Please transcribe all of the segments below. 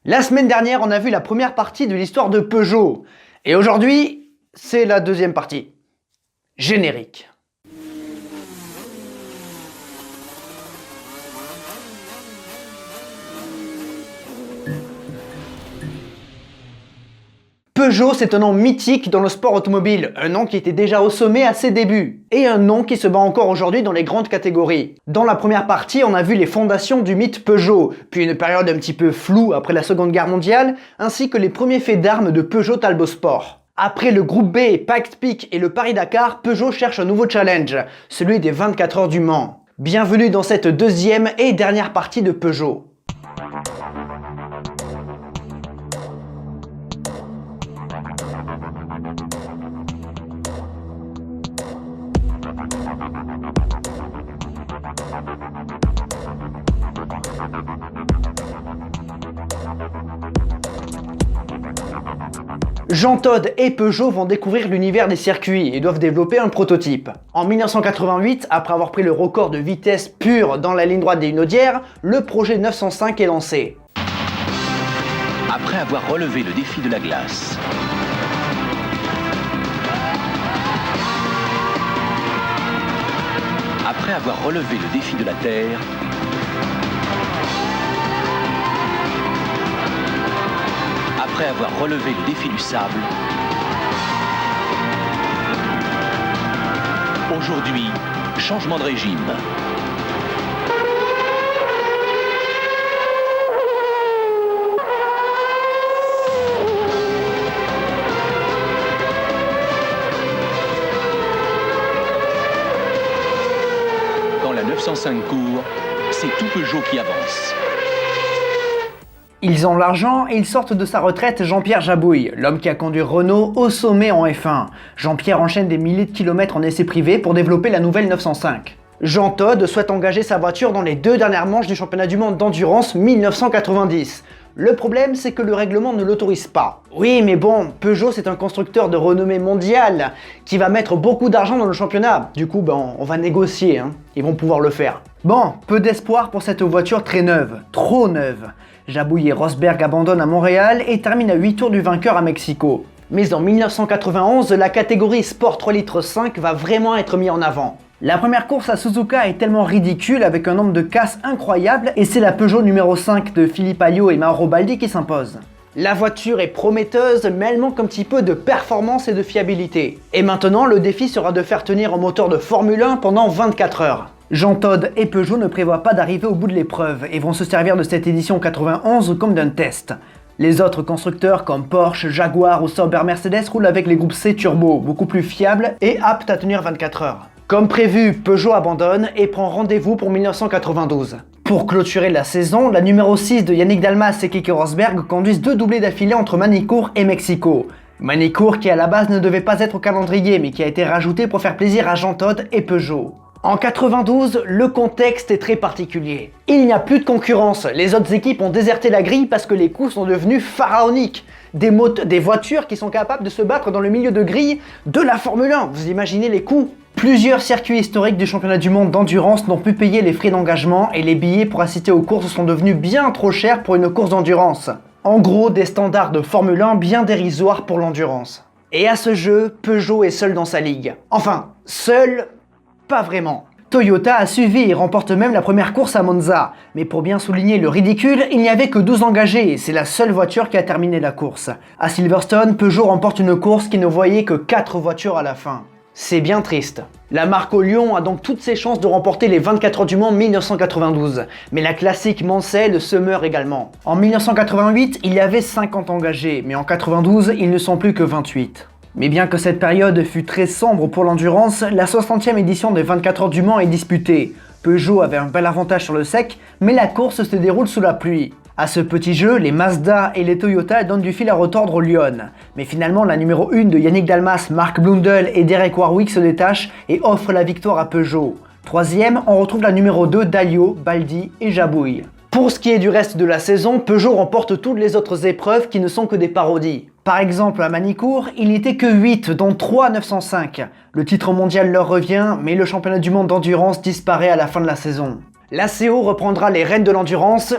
La semaine dernière, on a vu la première partie de l'histoire de Peugeot. Et aujourd'hui, c'est la deuxième partie. Générique. Peugeot, c'est un nom mythique dans le sport automobile, un nom qui était déjà au sommet à ses débuts, et un nom qui se bat encore aujourd'hui dans les grandes catégories. Dans la première partie, on a vu les fondations du mythe Peugeot, puis une période un petit peu floue après la Seconde Guerre mondiale, ainsi que les premiers faits d'armes de Peugeot Talbot Sport. Après le groupe B, Pikes Peak et le Paris-Dakar, Peugeot cherche un nouveau challenge, celui des 24 heures du Mans. Bienvenue dans cette deuxième et dernière partie de Peugeot. Jean Todt et Peugeot vont découvrir l'univers des circuits et doivent développer un prototype. En 1988, après avoir pris le record de vitesse pure dans la ligne droite des Hunaudières, le projet 905 est lancé. Après avoir relevé le défi de la glace, après avoir relevé le défi de la terre, après avoir relevé le défi du sable, aujourd'hui, changement de régime. Quand la 905 court, c'est tout Peugeot qui avance. Ils ont l'argent et ils sortent de sa retraite Jean-Pierre Jabouille, l'homme qui a conduit Renault au sommet en F1. Jean-Pierre enchaîne des milliers de kilomètres en essai privé pour développer la nouvelle 905. Jean Todt souhaite engager sa voiture dans les 2 dernières manches du championnat du monde d'endurance 1990. Le problème, c'est que le règlement ne l'autorise pas. Oui, mais bon, Peugeot c'est un constructeur de renommée mondiale qui va mettre beaucoup d'argent dans le championnat. Du coup, on va négocier, Ils vont pouvoir le faire. Bon, peu d'espoir pour cette voiture très neuve, trop neuve. Jabouille et Rosberg abandonnent à Montréal et terminent à 8 tours du vainqueur à Mexico. Mais en 1991, la catégorie Sport 3 litres 5 va vraiment être mise en avant. La première course à Suzuka est tellement ridicule avec un nombre de casses incroyable et c'est la Peugeot numéro 5 de Philippe Alliot et Mauro Baldi qui s'impose. La voiture est prometteuse mais elle manque un petit peu de performance et de fiabilité. Et maintenant le défi sera de faire tenir un moteur de Formule 1 pendant 24 heures. Jean Todt et Peugeot ne prévoient pas d'arriver au bout de l'épreuve et vont se servir de cette édition 91 comme d'un test. Les autres constructeurs comme Porsche, Jaguar ou Sauber Mercedes roulent avec les groupes C Turbo, beaucoup plus fiables et aptes à tenir 24 heures. Comme prévu, Peugeot abandonne et prend rendez-vous pour 1992. Pour clôturer la saison, la numéro 6 de Yannick Dalmas et Keke Rosberg conduisent 2 doublés d'affilée entre Manicourt et Mexico. Manicourt qui à la base ne devait pas être au calendrier mais qui a été rajouté pour faire plaisir à Jean Todt et Peugeot. En 92, le contexte est très particulier. Il n'y a plus de concurrence, les autres équipes ont déserté la grille parce que les coûts sont devenus pharaoniques. Des voitures qui sont capables de se battre dans le milieu de grille de la Formule 1, vous imaginez les coûts? Plusieurs circuits historiques du championnat du monde d'endurance n'ont pu payer les frais d'engagement et les billets pour assister aux courses sont devenus bien trop chers pour une course d'endurance. En gros, des standards de Formule 1 bien dérisoires pour l'endurance. Et à ce jeu, Peugeot est seul dans sa ligue. Enfin, seul... pas vraiment. Toyota a suivi et remporte même la première course à Monza. Mais pour bien souligner le ridicule, il n'y avait que 12 engagés et c'est la seule voiture qui a terminé la course. À Silverstone, Peugeot remporte une course qui ne voyait que 4 voitures à la fin. C'est bien triste. La marque au Lion a donc toutes ses chances de remporter les 24 heures du Mans 1992. Mais la classique Mansell se meurt également. En 1988, il y avait 50 engagés, mais en 92, ils ne sont plus que 28. Mais bien que cette période fut très sombre pour l'endurance, la 60e édition des 24 heures du Mans est disputée. Peugeot avait un bel avantage sur le sec, mais la course se déroule sous la pluie. À ce petit jeu, les Mazda et les Toyota donnent du fil à retordre au Lyon. Mais finalement, la numéro 1 de Yannick Dalmas, Mark Blundell et Derek Warwick se détachent et offrent la victoire à Peugeot. Troisième, on retrouve la numéro 2 d'Alliot, Baldi et Jabouille. Pour ce qui est du reste de la saison, Peugeot remporte toutes les autres épreuves qui ne sont que des parodies. Par exemple, à Manicourt, il n'était que 8, dont 3 905. Le titre mondial leur revient, mais le championnat du monde d'endurance disparaît à la fin de la saison. La CO reprendra les rênes de l'endurance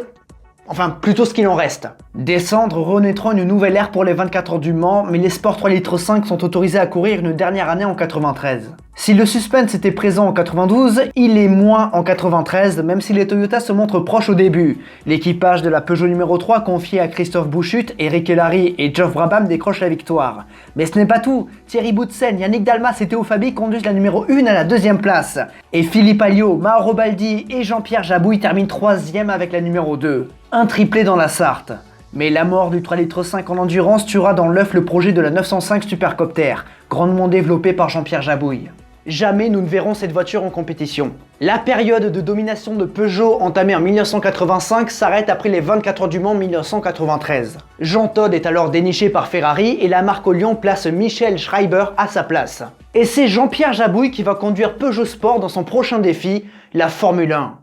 Enfin, plutôt ce qu'il en reste. Des cendres renaîtront une nouvelle ère pour les 24 heures du Mans, mais les sports 3,5 litres sont autorisés à courir une dernière année en 93. Si le suspense était présent en 92, il est moins en 93, même si les Toyota se montrent proches au début. L'équipage de la Peugeot numéro 3 confié à Christophe Bouchut, Eric Hellary et Geoff Brabham décroche la victoire. Mais ce n'est pas tout, Thierry Boutsen, Yannick Dalmas et Théo Fabi conduisent la numéro 1 à la deuxième place. Et Philippe Alliot, Mauro Baldi et Jean-Pierre Jabouille terminent 3e avec la numéro 2. Un triplé dans la Sarthe. Mais la mort du 3,5 litres en endurance tuera dans l'œuf le projet de la 905 Supercopter, grandement développé par Jean-Pierre Jabouille. Jamais nous ne verrons cette voiture en compétition. La période de domination de Peugeot entamée en 1985 s'arrête après les 24 heures du Mans 1993. Jean Todt est alors déniché par Ferrari et la marque au Lyon place Michel Schreiber à sa place. Et c'est Jean-Pierre Jabouille qui va conduire Peugeot Sport dans son prochain défi, la Formule 1.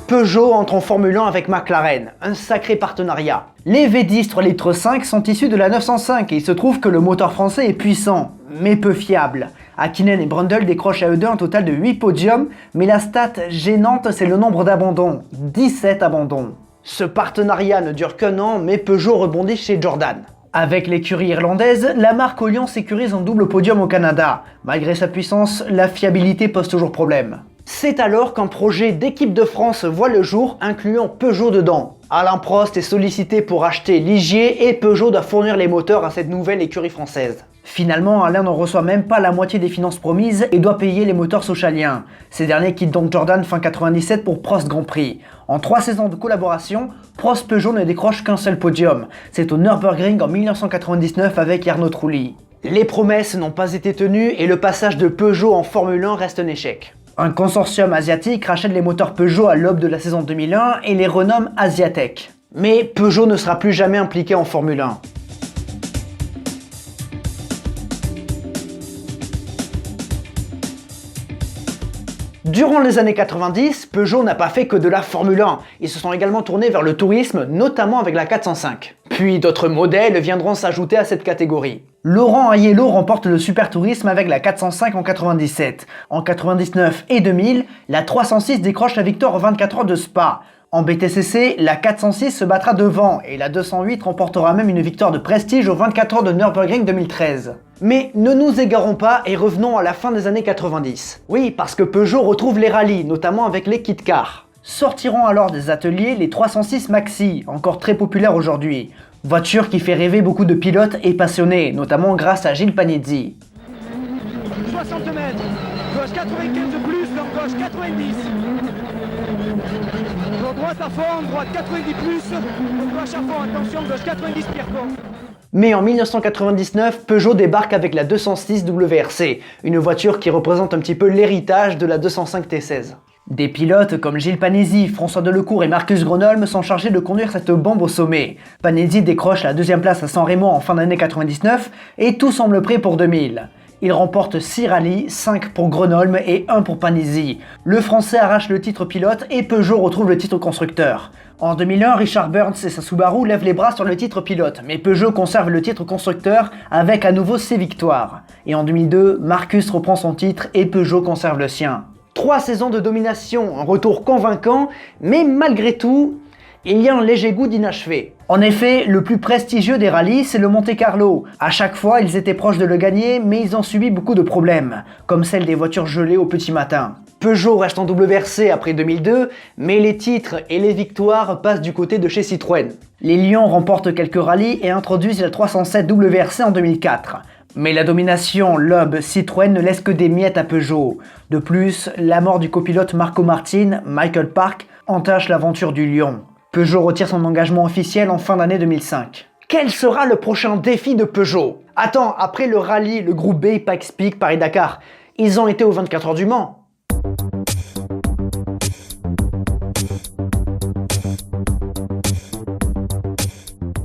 Peugeot entre en Formule 1 avec McLaren, un sacré partenariat. Les V10 3,5 litres sont issus de la 905 et il se trouve que le moteur français est puissant, mais peu fiable. Hakkinen et Brundle décrochent à eux deux un total de 8 podiums, mais la stat gênante c'est le nombre d'abandons, 17 abandons. Ce partenariat ne dure qu'un an, mais Peugeot rebondit chez Jordan. Avec l'écurie irlandaise, la marque au Lyon sécurise un double podium au Canada. Malgré sa puissance, la fiabilité pose toujours problème. C'est alors qu'un projet d'équipe de France voit le jour, incluant Peugeot dedans. Alain Prost est sollicité pour acheter Ligier et Peugeot doit fournir les moteurs à cette nouvelle écurie française. Finalement, Alain ne reçoit même pas la moitié des finances promises et doit payer les moteurs sochaliens. Ces derniers quittent donc Jordan fin 97 pour Prost Grand Prix. En 3 saisons de collaboration, Prost Peugeot ne décroche qu'un seul podium. C'est au Nürburgring en 1999 avec Arnaud Trulli. Les promesses n'ont pas été tenues et le passage de Peugeot en Formule 1 reste un échec. Un consortium asiatique rachète les moteurs Peugeot à l'aube de la saison 2001 et les renomme Asiatech. Mais Peugeot ne sera plus jamais impliqué en Formule 1. Durant les années 90, Peugeot n'a pas fait que de la Formule 1. Ils se sont également tournés vers le tourisme, notamment avec la 405. Puis d'autres modèles viendront s'ajouter à cette catégorie. Laurent Aiello remporte le Super Tourisme avec la 405 en 97. En 99 et 2000, la 306 décroche la victoire aux 24 heures de Spa. En BTCC, la 406 se battra devant et la 208 remportera même une victoire de prestige aux 24 heures de Nürburgring 2013. Mais ne nous égarons pas et revenons à la fin des années 90. Oui, parce que Peugeot retrouve les rallyes, notamment avec les kit cars. Sortiront alors des ateliers les 306 Maxi, encore très populaires aujourd'hui. Voiture qui fait rêver beaucoup de pilotes et passionnés, notamment grâce à Gilles Panizzi. 60 mètres, gauche 95 de plus, donc gauche 90. Donc droite à fond, droite 90 plus, donc gauche à fond, attention, gauche 90 Pierre-Pont. Mais en 1999, Peugeot débarque avec la 206 WRC, une voiture qui représente un petit peu l'héritage de la 205 T16. Des pilotes comme Gilles Panizzi, François Delecourt et Marcus Gronholm sont chargés de conduire cette bombe au sommet. Panizzi décroche la deuxième place à San Remo en fin d'année 99 et tout semble prêt pour 2000. Il remporte 6 rallyes, 5 pour Gronholm et 1 pour Panizzi. Le Français arrache le titre pilote et Peugeot retrouve le titre constructeur. En 2001, Richard Burns et sa Subaru lèvent les bras sur le titre pilote, mais Peugeot conserve le titre constructeur avec à nouveau ses victoires. Et en 2002, Marcus reprend son titre et Peugeot conserve le sien. 3 saisons de domination, un retour convaincant, mais malgré tout, il y a un léger goût d'inachevé. En effet, le plus prestigieux des rallyes, c'est le Monte-Carlo. À chaque fois, ils étaient proches de le gagner, mais ils ont subi beaucoup de problèmes, comme celle des voitures gelées au petit matin. Peugeot reste en WRC après 2002, mais les titres et les victoires passent du côté de chez Citroën. Les Lions remportent quelques rallyes et introduisent la 307 WRC en 2004. Mais la domination Loeb Citroën ne laisse que des miettes à Peugeot. De plus, la mort du copilote Marco Martin, Michael Park, entache l'aventure du Lion. Peugeot retire son engagement officiel en fin d'année 2005. Quel sera le prochain défi de Peugeot? Attends, après le rallye, le groupe B, Pikes Peak, Paris-Dakar, ils ont été aux 24 heures du Mans.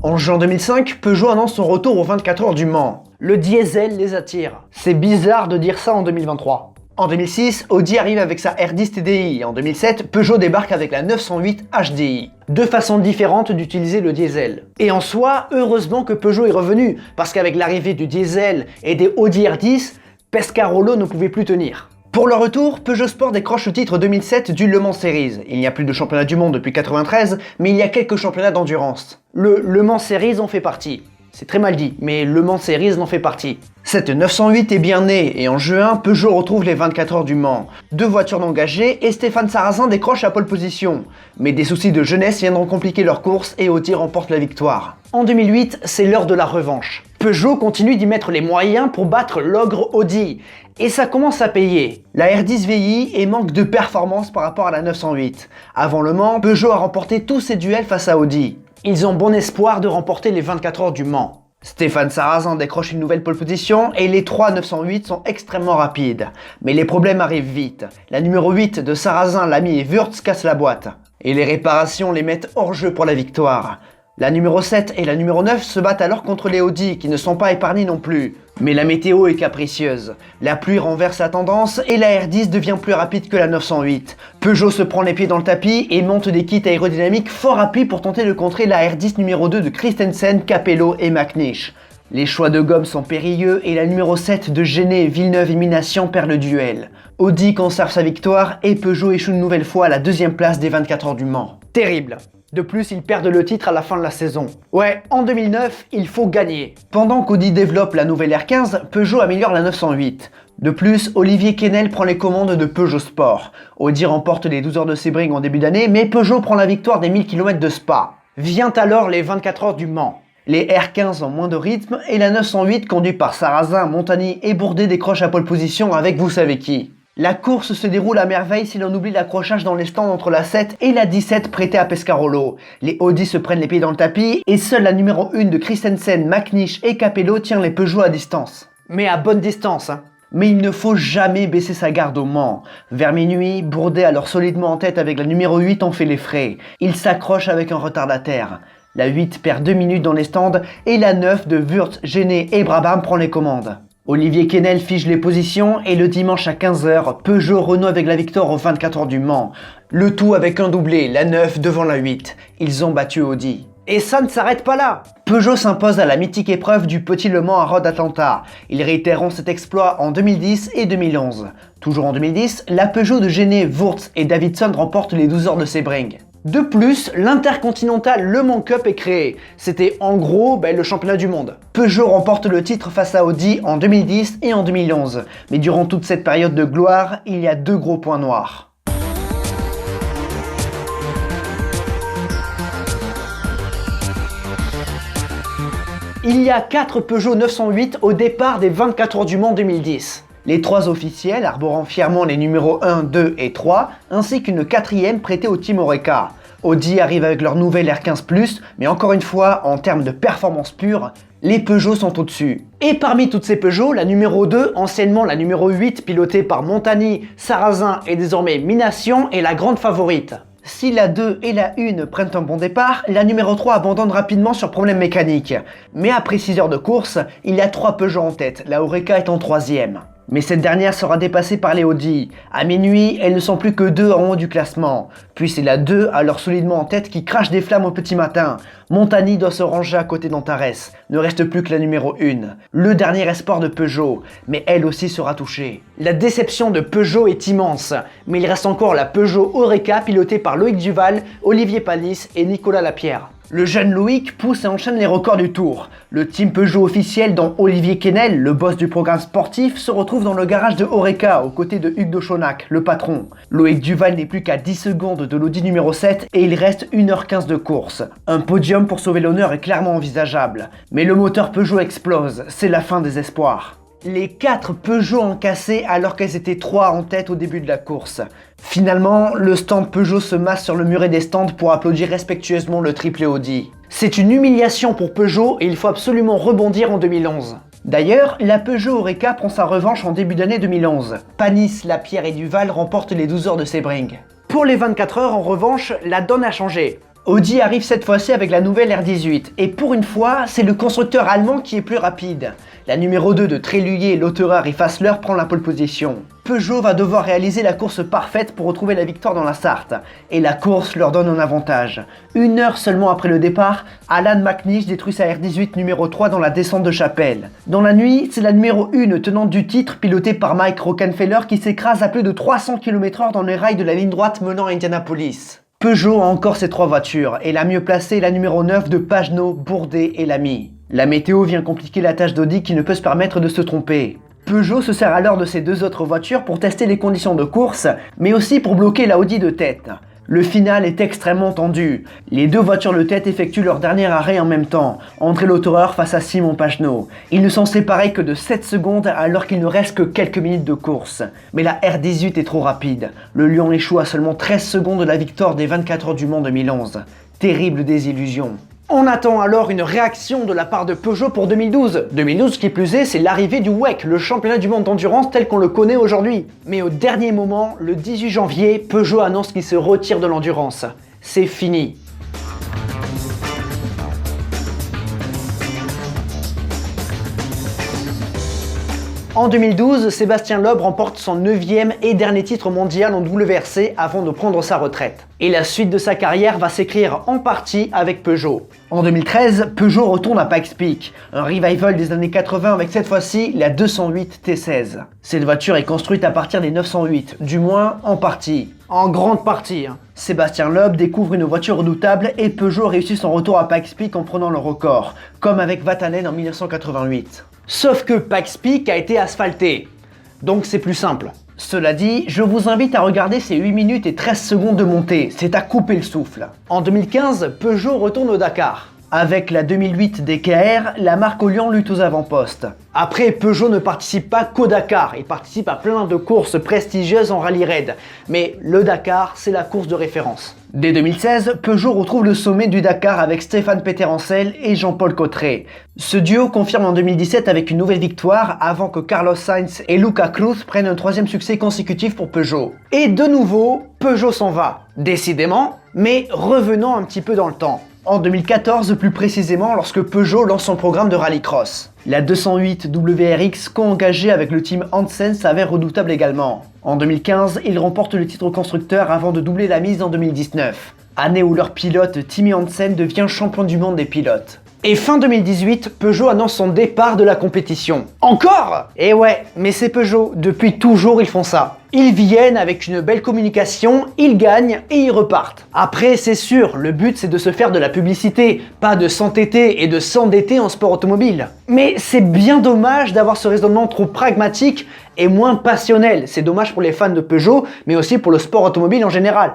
En juin 2005, Peugeot annonce son retour aux 24 heures du Mans. Le diesel les attire. C'est bizarre de dire ça en 2023. En 2006, Audi arrive avec sa R10 TDI et en 2007, Peugeot débarque avec la 908 HDI. Deux façons différentes d'utiliser le diesel. Et en soi, heureusement que Peugeot est revenu, parce qu'avec l'arrivée du diesel et des Audi R10, Pescarolo ne pouvait plus tenir. Pour le retour, Peugeot Sport décroche le titre 2007 du Le Mans Series. Il n'y a plus de championnat du monde depuis 93, mais il y a quelques championnats d'endurance. Le Mans Series en fait partie. C'est très mal dit, mais Le Mans Series en fait partie. Cette 908 est bien née et en juin, Peugeot retrouve les 24 heures du Mans. 2 voitures d'engagés et Stéphane Sarrazin décroche la pole position. Mais des soucis de jeunesse viendront compliquer leur course et Audi remporte la victoire. En 2008, c'est l'heure de la revanche. Peugeot continue d'y mettre les moyens pour battre l'ogre Audi. Et ça commence à payer. La R10 vieillit et manque de performance par rapport à la 908. Avant Le Mans, Peugeot a remporté tous ses duels face à Audi. Ils ont bon espoir de remporter les 24 heures du Mans. Stéphane Sarrazin décroche une nouvelle pole position et les 3 908 sont extrêmement rapides. Mais les problèmes arrivent vite. La numéro 8 de Sarrazin, Lamy et Wurtz cassent la boîte. Et les réparations les mettent hors jeu pour la victoire. La numéro 7 et la numéro 9 se battent alors contre les Audi qui ne sont pas épargnés non plus. Mais la météo est capricieuse. La pluie renverse la tendance et la R10 devient plus rapide que la 908. Peugeot se prend les pieds dans le tapis et monte des kits aérodynamiques fort rapides pour tenter de contrer la R10 numéro 2 de Christensen, Capello et McNish. Les choix de gomme sont périlleux et la numéro 7 de Genet, Villeneuve et Minassian perd le duel. Audi conserve sa victoire et Peugeot échoue une nouvelle fois à la 2e place des 24 heures du Mans. Terrible! De plus, ils perdent le titre à la fin de la saison. Ouais, en 2009, il faut gagner. Pendant qu'Audi développe la nouvelle R15, Peugeot améliore la 908. De plus, Olivier Quesnel prend les commandes de Peugeot Sport. Audi remporte les 12 heures de Sebring en début d'année, mais Peugeot prend la victoire des 1000 km de Spa. Vient alors les 24 heures du Mans. Les R15 ont moins de rythme et la 908, conduite par Sarrazin, Montagny et Bourdet, décroche la pole position avec vous savez qui. La course se déroule à merveille si l'on oublie l'accrochage dans les stands entre la 7 et la 17 prêtée à Pescarolo. Les Audi se prennent les pieds dans le tapis et seule la numéro 1 de Christensen, McNish et Capello tient les Peugeot à distance. Mais à bonne distance, hein. Mais il ne faut jamais baisser sa garde au Mans. Vers minuit, Bourdet alors solidement en tête avec la numéro 8 en fait les frais. Il s'accroche avec un retardataire. La 8 perd 2 minutes dans les stands et la 9 de Wurtz, Genet et Brabham prend les commandes. Olivier Quesnel fige les positions et le dimanche à 15h, Peugeot renoue avec la victoire aux 24 heures du Mans. Le tout avec un doublé, la 9 devant la 8. Ils ont battu Audi. Et ça ne s'arrête pas là. Peugeot s'impose à la mythique épreuve du Petit Le Mans à Road Atlanta. Ils réitéreront cet exploit en 2010 et 2011. Toujours en 2010, la Peugeot de Genet, Wurtz et Davidson remporte les 12 heures de Sebring. De plus, l'Intercontinental Le Mans Cup est créé. C'était en gros le championnat du monde. Peugeot remporte le titre face à Audi en 2010 et en 2011. Mais durant toute cette période de gloire, il y a 2 gros points noirs. Il y a 4 Peugeot 908 au départ des 24 heures du Mans 2010. Les 3 officiels arborant fièrement les numéros 1, 2 et 3, ainsi qu'une 4e prêtée au Team Oreca. Audi arrive avec leur nouvelle R15+, mais encore une fois, en termes de performance pure, les Peugeot sont au-dessus. Et parmi toutes ces Peugeot, la numéro 2, anciennement la numéro 8, pilotée par Montagny, Sarrazin et désormais Minassian, est la grande favorite. Si la 2 et la 1 prennent un bon départ, la numéro 3 abandonne rapidement sur problème mécanique. Mais après 6 heures de course, il y a 3 Peugeot en tête, la Oreca est en 3e. Mais cette dernière sera dépassée par les Audi. À minuit, elles ne sont plus que 2 en haut du classement. Puis c'est la 2, alors solidement en tête, qui crache des flammes au petit matin. Montagny doit se ranger à côté d'Antares. Ne reste plus que la numéro 1. Le dernier espoir de Peugeot, mais elle aussi sera touchée. La déception de Peugeot est immense. Mais il reste encore la Peugeot Oreca pilotée par Loïc Duval, Olivier Panis et Nicolas Lapierre. Le jeune Loïc pousse et enchaîne les records du Tour. Le team Peugeot officiel dont Olivier Quesnel, le boss du programme sportif, se retrouve dans le garage de Oreca aux côtés de Hugues de Chaunac, le patron. Loïc Duval n'est plus qu'à 10 secondes de l'Audi numéro 7 et il reste 1h15 de course. Un podium pour sauver l'honneur est clairement envisageable. Mais le moteur Peugeot explose, c'est la fin des espoirs. Les 4 Peugeot ont cassé alors qu'elles étaient 3 en tête au début de la course. Finalement, le stand Peugeot se masse sur le muret des stands pour applaudir respectueusement le triplé Audi. C'est une humiliation pour Peugeot et il faut absolument rebondir en 2011. D'ailleurs, la Peugeot Oreca prend sa revanche en début d'année 2011. Panis, Lapierre et Duval remportent les 12 heures de Sebring. Pour les 24 heures, en revanche, la donne a changé. Audi arrive cette fois-ci avec la nouvelle R18 et pour une fois, c'est le constructeur allemand qui est plus rapide. La numéro 2 de Tréluyer, Lauterer et Fassler prend la pole position. Peugeot va devoir réaliser la course parfaite pour retrouver la victoire dans la Sarthe. Et la course leur donne un avantage. 1 heure seulement après le départ, Alan McNish détruit sa R18 numéro 3 dans la descente de Chapelle. Dans la nuit, c'est la numéro 1 tenante du titre, pilotée par Mike Rockenfeller, qui s'écrase à plus de 300 km/h dans les rails de la ligne droite menant à Indianapolis. Peugeot a encore ses 3 voitures, et la mieux placée est la numéro 9 de Pagenaud, Bourdet et Lamy. La météo vient compliquer la tâche d'Audi qui ne peut se permettre de se tromper. Peugeot se sert alors de ces 2 autres voitures pour tester les conditions de course, mais aussi pour bloquer la Audi de tête. Le final est extrêmement tendu. Les 2 voitures de tête effectuent leur dernier arrêt en même temps. André Lauterer face à Simon Pagenaud. Ils ne sont séparés que de 7 secondes alors qu'il ne reste que quelques minutes de course. Mais la R18 est trop rapide. Le Lion échoue à seulement 13 secondes de la victoire des 24 heures du Mans 2011. Terrible désillusion. On attend alors une réaction de la part de Peugeot pour 2012. 2012, qui plus est, c'est l'arrivée du WEC, le championnat du monde d'endurance tel qu'on le connaît aujourd'hui. Mais au dernier moment, le 18 janvier, Peugeot annonce qu'il se retire de l'endurance. C'est fini. En 2012, Sébastien Loeb remporte son 9e et dernier titre mondial en WRC avant de prendre sa retraite. Et la suite de sa carrière va s'écrire en partie avec Peugeot. En 2013, Peugeot retourne à Pikes Peak, un revival des années 80 avec cette fois-ci la 208 T16. Cette voiture est construite à partir des 908, du moins en partie. En grande partie. Sébastien Loeb découvre une voiture redoutable et Peugeot réussit son retour à Pikes Peak en prenant le record, comme avec Vatanen en 1988. Sauf que Pikes Peak a été asphalté, donc c'est plus simple. Cela dit, je vous invite à regarder ces 8 minutes et 13 secondes de montée, c'est à couper le souffle. En 2015, Peugeot retourne au Dakar. Avec la 2008 DKR, la marque Olian lutte aux avant-postes. Après, Peugeot ne participe pas qu'au Dakar, il participe à plein de courses prestigieuses en rallye raid. Mais le Dakar, c'est la course de référence. Dès 2016, Peugeot retrouve le sommet du Dakar avec Stéphane Peterhansel et Jean-Paul Cotterêts. Ce duo confirme en 2017 avec une nouvelle victoire avant que Carlos Sainz et Luca Cruz prennent un 3e succès consécutif pour Peugeot. Et de nouveau, Peugeot s'en va. Décidément, mais revenons un petit peu dans le temps. En 2014, plus précisément, lorsque Peugeot lance son programme de rallycross. La 208 WRX co-engagée avec le team Hansen s'avère redoutable également. En 2015, ils remportent le titre constructeur avant de doubler la mise en 2019. Année où leur pilote Timmy Hansen devient champion du monde des pilotes. Et fin 2018, Peugeot annonce son départ de la compétition. Encore? Eh ouais, mais c'est Peugeot, depuis toujours ils font ça. Ils viennent avec une belle communication, ils gagnent et ils repartent. Après, c'est sûr, le but c'est de se faire de la publicité, pas de s'entêter et de s'endetter en sport automobile. Mais c'est bien dommage d'avoir ce raisonnement trop pragmatique et moins passionnel. C'est dommage pour les fans de Peugeot, mais aussi pour le sport automobile en général.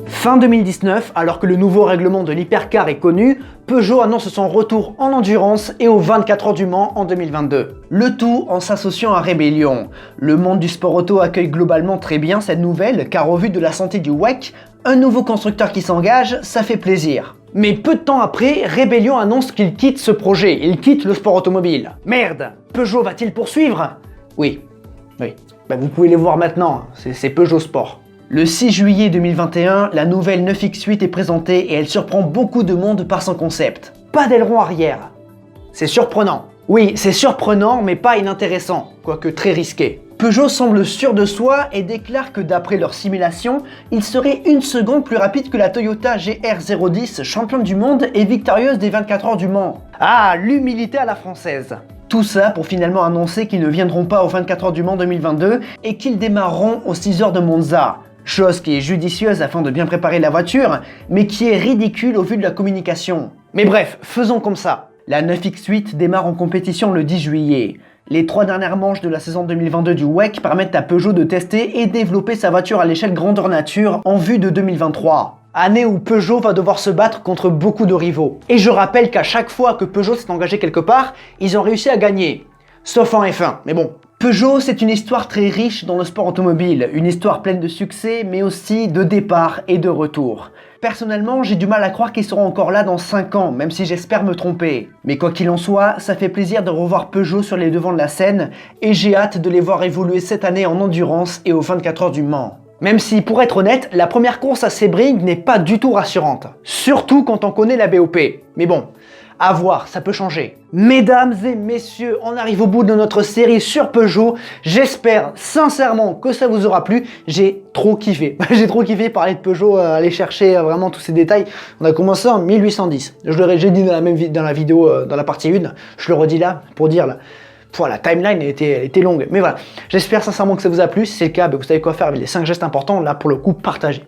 Fin 2019, alors que le nouveau règlement de l'hypercar est connu, Peugeot annonce son retour en endurance et aux 24 heures du Mans en 2022. Le tout en s'associant à Rebellion. Le monde du sport auto accueille globalement très bien cette nouvelle, car au vu de la santé du WEC, un nouveau constructeur qui s'engage, ça fait plaisir. Mais peu de temps après, Rebellion annonce qu'il quitte ce projet, il quitte le sport automobile. Merde, Peugeot va-t-il poursuivre? Oui. Vous pouvez les voir maintenant, c'est Peugeot Sport. Le 6 juillet 2021, la nouvelle 9X8 est présentée et elle surprend beaucoup de monde par son concept. Pas d'aileron arrière. C'est surprenant. Oui, c'est surprenant mais pas inintéressant, quoique très risqué. Peugeot semble sûr de soi et déclare que d'après leur simulation, il serait 1 seconde plus rapide que la Toyota GR010, championne du monde et victorieuse des 24 heures du Mans. Ah, l'humilité à la française. Tout ça pour finalement annoncer qu'ils ne viendront pas aux 24 heures du Mans 2022 et qu'ils démarreront aux 6 heures de Monza. Chose qui est judicieuse afin de bien préparer la voiture, mais qui est ridicule au vu de la communication. Mais bref, faisons comme ça. La 9X8 démarre en compétition le 10 juillet. Les 3 dernières manches de la saison 2022 du WEC permettent à Peugeot de tester et développer sa voiture à l'échelle grandeur nature en vue de 2023. Année où Peugeot va devoir se battre contre beaucoup de rivaux. Et je rappelle qu'à chaque fois que Peugeot s'est engagé quelque part, ils ont réussi à gagner. Sauf en F1, mais bon. Peugeot, c'est une histoire très riche dans le sport automobile, une histoire pleine de succès, mais aussi de départ et de retour. Personnellement, j'ai du mal à croire qu'ils seront encore là dans 5 ans, même si j'espère me tromper. Mais quoi qu'il en soit, ça fait plaisir de revoir Peugeot sur les devants de la scène, et j'ai hâte de les voir évoluer cette année en endurance et aux 24 heures du Mans. Même si, pour être honnête, la première course à Sebring n'est pas du tout rassurante. Surtout quand on connaît la BOP. Mais bon, À voir, ça peut changer. Mesdames et messieurs, on arrive au bout de notre série sur Peugeot. J'espère sincèrement que ça vous aura plu. J'ai trop kiffé. J'ai trop kiffé parler de Peugeot, aller chercher vraiment tous ces détails. On a commencé en 1810. J'ai dit dans la vidéo, dans la partie 1. Je le redis là, pour dire là. La timeline elle était longue, mais voilà. J'espère sincèrement que ça vous a plu. Si c'est le cas, vous savez quoi faire avec les 5 gestes importants. Là, pour le coup, partagez.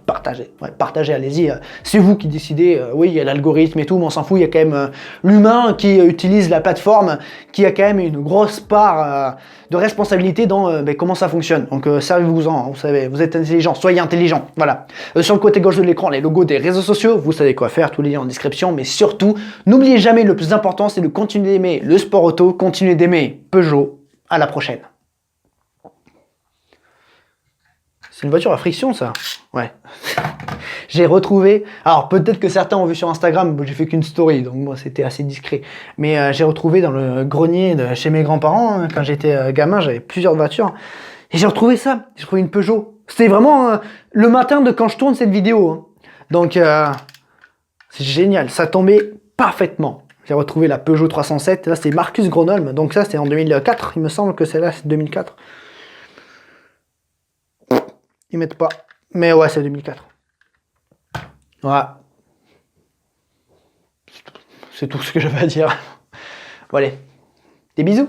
Ouais, partagez, allez-y. C'est vous qui décidez. Oui, il y a l'algorithme et tout, mais on s'en fout. Il y a quand même l'humain qui utilise la plateforme, qui a quand même une grosse part de responsabilité dans comment ça fonctionne. Donc, servez-vous-en. Vous savez, vous êtes intelligent. Soyez intelligent. Voilà. Sur le côté gauche de l'écran, les logos des réseaux sociaux. Vous savez quoi faire. Tous les liens en description. Mais surtout, n'oubliez jamais le plus important, c'est de continuer d'aimer le sport auto, continuer d'aimer Peugeot. À la prochaine. C'est une voiture à friction, ça. Ouais. J'ai retrouvé... Alors, peut-être que certains ont vu sur Instagram, j'ai fait qu'une story, donc moi, c'était assez discret. Mais j'ai retrouvé dans le grenier de chez mes grands-parents, hein, quand j'étais gamin, j'avais plusieurs voitures. Et j'ai retrouvé ça. J'ai trouvé une Peugeot. C'était vraiment le matin de quand je tourne cette vidéo. Hein. Donc, c'est génial. Ça tombait parfaitement. J'ai retrouvé la Peugeot 307. Là, c'est Marcus Gronholm. Donc ça, c'est en 2004. Il me semble que celle-là, c'est 2004. Ils mettent pas. Mais ouais, c'est 2004. Voilà. C'est tout ce que j'avais à dire. Bon, allez. Des bisous.